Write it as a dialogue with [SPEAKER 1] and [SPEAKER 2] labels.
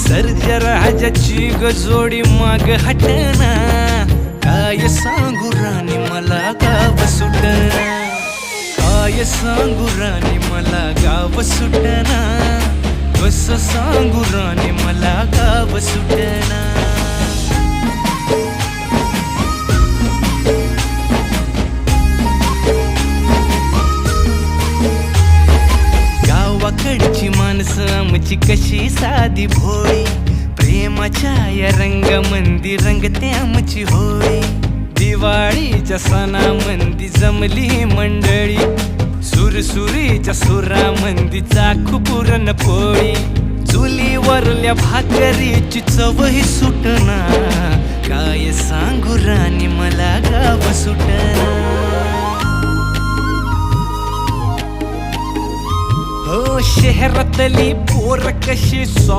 [SPEAKER 1] सर्जराजाची गजोडी माग हटना, काय सांगू राणी मला गाव सुटना, काय सांगू राणी मला गाव सुटना, कसं सांगू राणी मला गाव सुटना. गावाकडची माणसं आमची कशी साधी भोळी, प्रेमाच्या या रंगामंदी रंगते आमची होळी. दिवाळीच्या सणामंदी जमली मंडळी, सुरसुरीच्या सुरामंदी चाखू पुरणपोळी. चुलीवरल्या भाकरीची चवही सुटना, काय सांगू राणी मला गाव सुटना. हो शहरातली पोर कशी